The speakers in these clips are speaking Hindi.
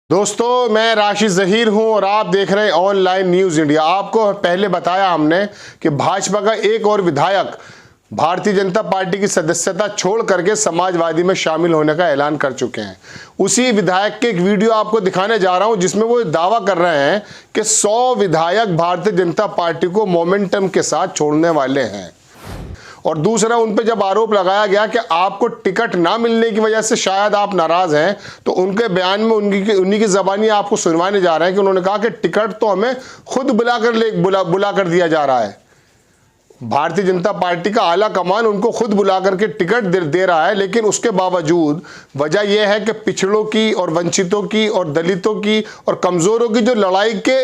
दोस्तों, मैं राशिद ज़हीर हूं और आप देख रहे हैं ऑनलाइन न्यूज़ इंडिया। आपको पहले बताया हमने कि भाजपा का एक और विधायक भारतीय जनता पार्टी की सदस्यता छोड़ करके समाजवादी में शामिल होने का ऐलान कर चुके हैं। उसी विधायक के एक वीडियो आपको दिखाने जा रहा हूं जिसमें वो दावा कर रहे हैं कि 100 विधायक भारतीय जनता पार्टी को मोमेंटम के साथ छोड़ने वाले हैं। और दूसरा, उन पे जब आरोप लगाया गया कि आपको टिकट ना मिलने की वजह से शायद आप नाराज हैं, तो उनके बयान में उन्हीं की ज़बानी आपको सुनवाने जा रहे हैं कि उन्होंने कहा कि टिकट तो हमें खुद बुला कर दिया जा रहा है। भारतीय जनता पार्टी का आला कमान उनको खुद बुला करके टिकट दे रहा है, लेकिन उसके बावजूद वजह यह है कि पिछड़ों की और वंचितों की और दलितों की और कमज़ोरों की जो लड़ाई के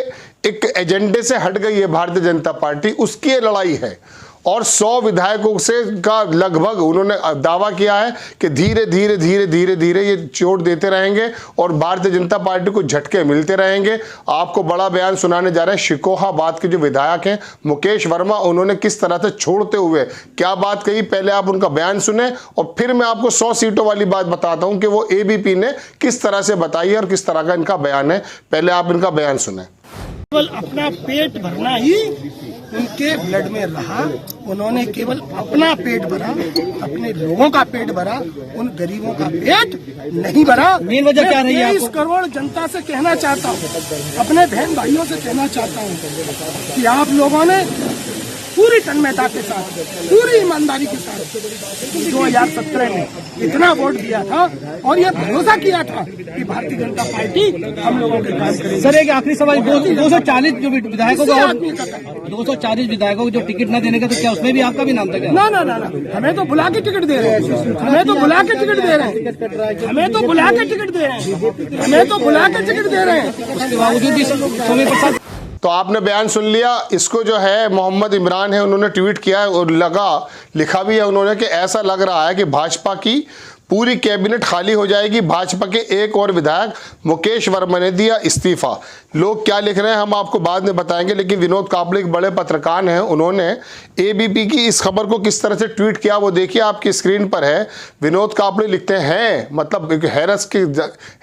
एक एजेंडे से हट गई है भारतीय जनता पार्टी, उसकी ये लड़ाई है। और 100 विधायकों से का लगभग उन्होंने दावा किया है कि धीरे धीरे ये चोट देते रहेंगे और भारतीय जनता पार्टी को झटके मिलते रहेंगे। आपको बड़ा बयान सुनाने जा रहे हैं। शिकोहाबाद के जो विधायक हैं मुकेश वर्मा, उन्होंने किस तरह से छोड़ते हुए क्या बात कही, पहले आप उनका बयान सुने और फिर मैं आपको 100 सीटों वाली बात बताता हूं कि वो एबीपी ने किस तरह से बताई है और किस तरह का इनका बयान है। पहले आप इनका बयान सुने। केवल अपना पेट भरना ही उनके ब्लड में रहा। उन्होंने केवल अपना पेट भरा, अपने लोगों का पेट भरा, उन गरीबों का पेट नहीं भरा। मेन वजह क्या रही है? 23 करोड़ जनता से कहना चाहता हूँ, अपने बहन भाइयों से कहना चाहता हूँ कि आप लोगों ने पूरी तन्मयता के साथ, पूरी ईमानदारी के साथ 2017 में इतना वोट दिया था और यह भरोसा किया था कि भारतीय जनता पार्टी हम लोगों के काम करेगी। सर, एक आखिरी सवाल, 240 जो विधायकों का 240 विधायकों को जो टिकट न देने का, तो क्या उसमें भी आपका भी नाम था क्या? ना, हमें तो बुला के टिकट दे रहे हैं, हमें तो बुला के टिकट दे रहे हैं, हमें तो बुला के टिकट दे रहे हैं, हमें तो बुला के टिकट दे रहे हैं। उसके बावजूद भी स्वामी प्रसाद। तो आपने बयान सुन लिया। इसको जो है मोहम्मद इमरान है, उन्होंने ट्वीट किया है और लिखा भी है उन्होंने कि ऐसा लग रहा है कि भाजपा की पूरी कैबिनेट खाली हो जाएगी। भाजपा के एक और विधायक मुकेश वर्मा ने दिया इस्तीफा। लोग क्या लिख रहे हैं हम आपको बाद में बताएंगे, लेकिन विनोद कापले एक बड़े पत्रकार हैं, उन्होंने एबीपी की इस खबर को किस तरह से ट्वीट किया वो देखिए, आपकी स्क्रीन पर है। विनोद कापले लिखते हैं, मतलब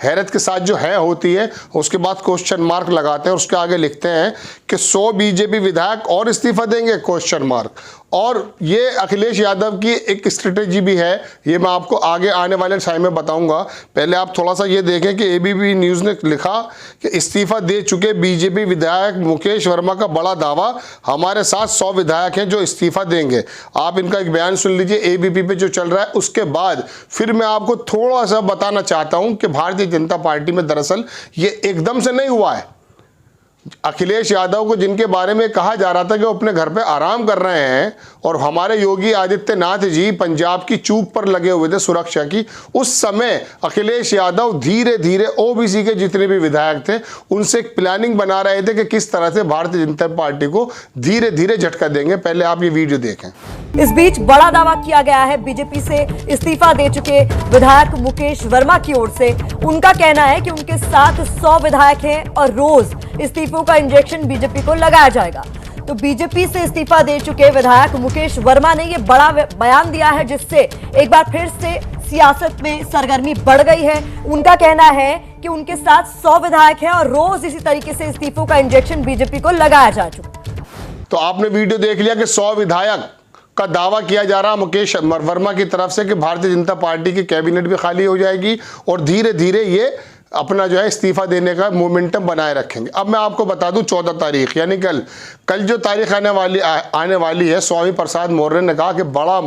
हैरत के साथ जो है होती है, उसके बाद क्वेश्चन मार्क लगाते हैं और उसके आगे लिखते हैं कि 100 बीजेपी विधायक और इस्तीफा देंगे, क्वेश्चन मार्क। और ये अखिलेश यादव की एक स्ट्रेटेजी भी है, ये मैं आपको आगे आने वाले टाइम में बताऊंगा। पहले आप थोड़ा सा ये देखें कि एबीपी न्यूज़ ने लिखा कि इस्तीफा दे चुके बीजेपी विधायक मुकेश वर्मा का बड़ा दावा, हमारे साथ 100 विधायक हैं जो इस्तीफा देंगे। आप इनका एक बयान सुन लीजिए एबीपी पे जो चल रहा है। उसके बाद फिर मैं आपको थोड़ा सा बताना चाहता हूं कि भारतीय जनता पार्टी में दरअसल ये एकदम से नहीं हुआ है। अखिलेश यादव को जिनके बारे में कहा जा रहा था कि वो अपने घर पे आराम कर रहे हैं और हमारे योगी आदित्यनाथ जी पंजाब की चूक पर लगे हुए थे सुरक्षा की, उस समय अखिलेश यादव धीरे धीरे ओबीसी के जितने भी विधायक थे उनसे एक प्लानिंग बना रहे थे कि किस तरह से भारतीय जनता पार्टी को धीरे धीरे झटका देंगे। पहले आप ये वीडियो देखें। इस बीच बड़ा दावा किया गया है बीजेपी से इस्तीफा दे चुके विधायक मुकेश वर्मा की ओर से। उनका कहना है कि उनके साथ 100 विधायक हैं और रोज इस्तीफों का इंजेक्शन बीजेपी को लगाया जाएगा। तो बीजेपी से इस्तीफा दे चुके विधायक मुकेश वर्मा ने यह बड़ा बयान दिया है, जिससे एक बार फिर से सियासत में सरगर्मी बढ़ गई है। उनका कहना है कि उनके साथ 100 विधायक हैं और रोज इसी तरीके से इस्तीफों का इंजेक्शन बीजेपी को लगाया जा चुका। तो आपने वीडियो देख लिया कि 100 विधायक का दावा किया जा रहा मुकेश वर्मा की तरफ से कि भारतीय जनता पार्टी की कैबिनेट भी खाली हो जाएगी और धीरे धीरे ये अपना जो है इस्तीफा देने का मोमेंटम बनाए रखेंगे। अब मैं आपको बता दूं 14 तारीख यानी कल जो तारीख आने वाली है, स्वामी प्रसाद मौर्य ने कहा कि बड़ा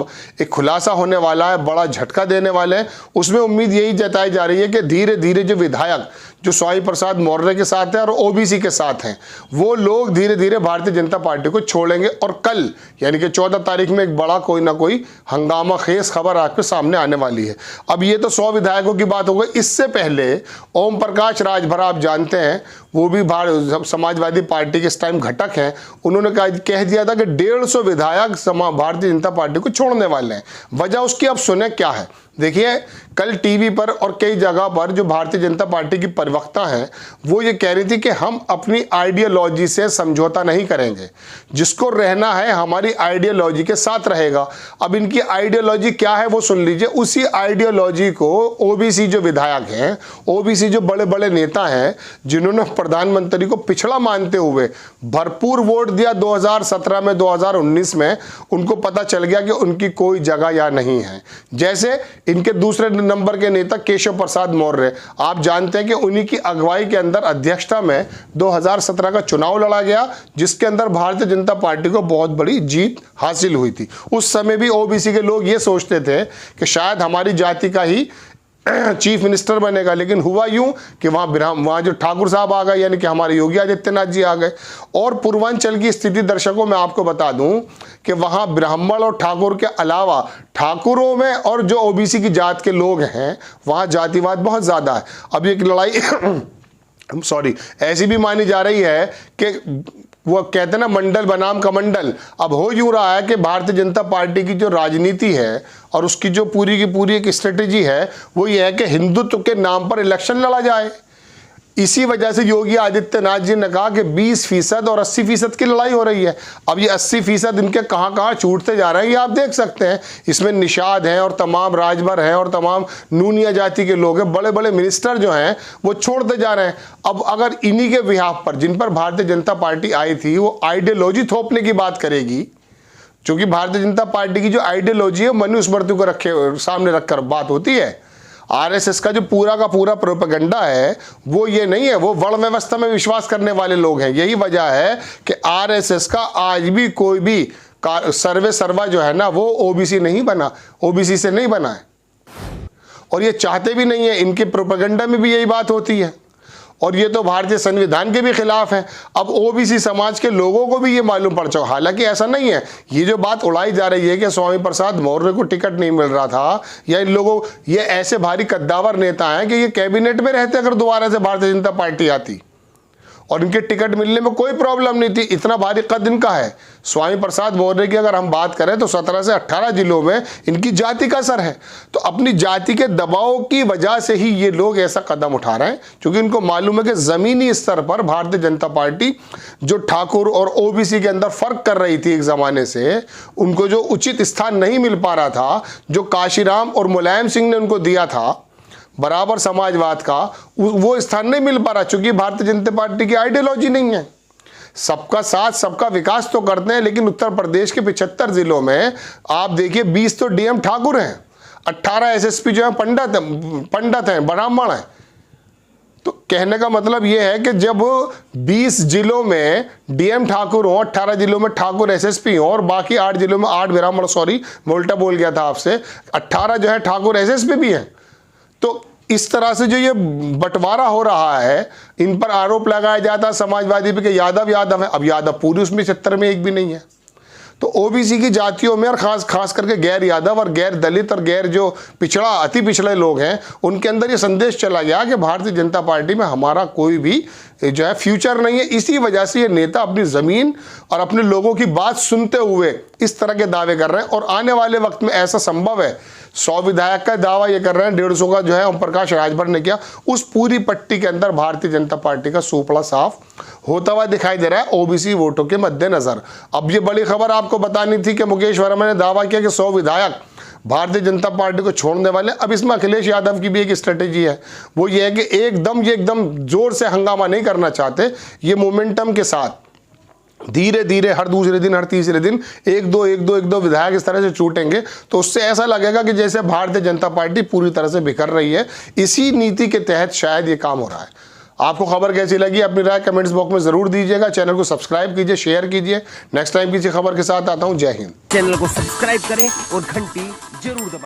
एक खुलासा होने वाला है, बड़ा झटका देने वाले हैं। उसमें उम्मीद यही जताई जा रही है कि धीरे धीरे जो विधायक जो स्वामी प्रसाद मौर्य के साथ हैं और ओबीसी के साथ हैं, वो लोग धीरे धीरे भारतीय जनता पार्टी को छोड़ेंगे और कल यानी कि 14 तारीख में एक बड़ा कोई ना कोई हंगामा खेज खबर आपके सामने आने वाली है। अब ये तो 100 विधायकों की बात हो गई। इससे पहले ओम प्रकाश राजभर आप जानते हैं, वो भी समाजवादी पार्टी के इस टाइम घटक हैं, उन्होंने कह दिया था कि 150 विधायक भारतीय जनता पार्टी को छोड़ने वाले हैं। वजह उसकी अब सुने क्या है। देखिए, कल टीवी पर और कई जगह पर जो भारतीय जनता पार्टी की प्रवक्ता हैं वो ये कह रही थी कि हम अपनी आइडियोलॉजी से समझौता नहीं करेंगे, जिसको रहना है हमारी आइडियोलॉजी के साथ रहेगा। अब इनकी आइडियोलॉजी क्या है वो सुन लीजिए। उसी आइडियोलॉजी को ओबीसी जो विधायक हैं, ओबीसी जो बड़े बड़े नेता हैं, जिन्होंने प्रधानमंत्री को पिछड़ा मानते हुए भरपूर वोट दिया 2017 में, 2019 में, उनको पता चल गया कि उनकी कोई जगह यहाँ नहीं है। जैसे इनके दूसरे नंबर के नेता केशव प्रसाद मौर्य, आप जानते हैं कि उन्हीं की अगुवाई के अंदर, अध्यक्षता में 2017 का चुनाव लड़ा गया, जिसके अंदर भारतीय जनता पार्टी को बहुत बड़ी जीत हासिल हुई थी। उस समय भी ओबीसी के लोग ये सोचते थे कि शायद हमारी जाति का ही चीफ मिनिस्टर बनेगा, लेकिन हुआ यूं कि वहाँ जो ठाकुर साहब आ गए, यानी कि हमारे योगी आदित्यनाथ जी आ गए। और पूर्वांचल की स्थिति दर्शकों मैं आपको बता दूं कि वहाँ ब्राह्मण और ठाकुर के अलावा ठाकुरों में और जो ओबीसी की जात के लोग हैं वहाँ जातिवाद बहुत ज़्यादा है। अब ये लड़ाई ऐसी भी मानी जा रही है कि वो कहते हैं ना, मंडल बनाम कमंडल। अब हो यूं रहा है कि भारतीय जनता पार्टी की जो राजनीति है और उसकी जो पूरी की पूरी एक स्ट्रेटेजी है वो ये है कि हिंदुत्व के नाम पर इलेक्शन लड़ा जाए। इसी वजह से योगी आदित्यनाथ जी ने कहा कि 20% और 80% की लड़ाई हो रही है। अब ये 80% इनके कहाँ छूटते जा रहे हैं ये आप देख सकते हैं। इसमें निषाद हैं और तमाम राजभर हैं और तमाम नूनिया जाति के लोग हैं, बड़े बड़े मिनिस्टर जो हैं वो छोड़ते जा रहे हैं। अब अगर इन्हीं के बिहाफ पर, जिन पर भारतीय जनता पार्टी आई थी, वो आइडियोलॉजी थोपने की बात करेगी, क्योंकि भारतीय जनता पार्टी की जो आइडियोलॉजी है मनुस्मृति को सामने रखकर बात होती है। आरएसएस का जो पूरा का पूरा प्रोपेगेंडा है वो ये नहीं है, वो वर्ण व्यवस्था में विश्वास करने वाले लोग हैं। यही वजह है कि आरएसएस का आज भी कोई भी सर्वे सर्वा जो है ना वो ओबीसी नहीं बना, ओबीसी से नहीं बना है, और ये चाहते भी नहीं है। इनके प्रोपेगेंडा में भी यही बात होती है, और ये तो भारतीय संविधान के भी खिलाफ है। अब ओबीसी समाज के लोगों को भी ये मालूम पड़ चुका, हालांकि ऐसा नहीं है। ये जो बात उड़ाई जा रही है कि स्वामी प्रसाद मौर्य को टिकट नहीं मिल रहा था, या इन लोगों, ये ऐसे भारी कद्दावर नेता हैं कि ये कैबिनेट में रहते अगर दोबारा से भारतीय जनता पार्टी आती, और इनके टिकट मिलने में कोई प्रॉब्लम नहीं थी। इतना भारी कद इनका है। स्वामी प्रसाद मौर्य की अगर हम बात करें तो 17 से 18 जिलों में इनकी जाति का असर है। तो अपनी जाति के दबाव की वजह से ही ये लोग ऐसा कदम उठा रहे हैं, क्योंकि इनको मालूम है कि ज़मीनी स्तर पर भारतीय जनता पार्टी जो ठाकुर और ओबीसी के अंदर फ़र्क कर रही थी एक ज़माने से, उनको जो उचित स्थान नहीं मिल पा रहा था, जो काशीराम और मुलायम सिंह ने उनको दिया था बराबर समाजवाद का, वो स्थान नहीं मिल पा रहा, क्योंकि भारतीय जनता पार्टी की आइडियोलॉजी नहीं है। सबका साथ सबका विकास तो करते हैं, लेकिन उत्तर प्रदेश के 75 जिलों में आप देखिए 20 तो डीएम ठाकुर हैं, 18 एसएसपी जो है पंडित हैं, ब्राह्मण हैं। तो कहने का मतलब ये है कि जब 20 जिलों में डीएम ठाकुर हो, 18 जिलों में ठाकुर एसएसपी हो, और बाकी 8 जिलों में 8 ब्राह्मण, मैं उल्टा बोल गया था आपसे, 18 जो है ठाकुर एसएसपी भी हैं। तो इस तरह से जो ये बंटवारा हो रहा है, इन पर आरोप लगाया जाता है समाजवादी पे कि यादव है। अब यादव पूरी उसमें 76 में एक भी नहीं है। तो ओबीसी की जातियों में और खास करके गैर यादव और गैर दलित और गैर जो पिछड़ा, अति पिछड़े लोग हैं, उनके अंदर ये संदेश चला गया कि भारतीय जनता पार्टी में हमारा कोई भी जो है फ्यूचर नहीं है। इसी वजह से ये नेता अपनी ज़मीन और अपने लोगों की बात सुनते हुए इस तरह के दावे कर रहे हैं। और आने वाले वक्त में ऐसा संभव है, 100 विधायक का दावा ये कर रहे हैं, 150 का जो है ओम प्रकाश राजभर ने किया। उस पूरी पट्टी के अंदर भारतीय जनता पार्टी का सूपड़ा साफ होता हुआ दिखाई दे रहा है ओबीसी वोटों के मद्देनजर। अब ये बड़ी खबर आपको बतानी थी कि मुकेश वर्मा ने दावा किया कि 100 विधायक भारतीय जनता पार्टी को छोड़ने वाले। अब इसमें अखिलेश यादव की भी एक स्ट्रेटेजी है, वो ये है कि एकदम जोर से हंगामा नहीं करना चाहते। ये मोमेंटम के साथ धीरे धीरे हर दूसरे दिन, हर तीसरे दिन एक दो विधायक इस तरह से छूटेंगे, तो उससे ऐसा लगेगा कि जैसे भारतीय जनता पार्टी पूरी तरह से बिखर रही है। इसी नीति के तहत शायद ये काम हो रहा है। आपको खबर कैसी लगी अपनी राय कमेंट्स बॉक्स में जरूर दीजिएगा। चैनल को सब्सक्राइब कीजिए, शेयर कीजिए। नेक्स्ट टाइम किसी खबर के साथ आता हूं। जय हिंद। चैनल को सब्सक्राइब करें और घंटी जरूर दबाएं।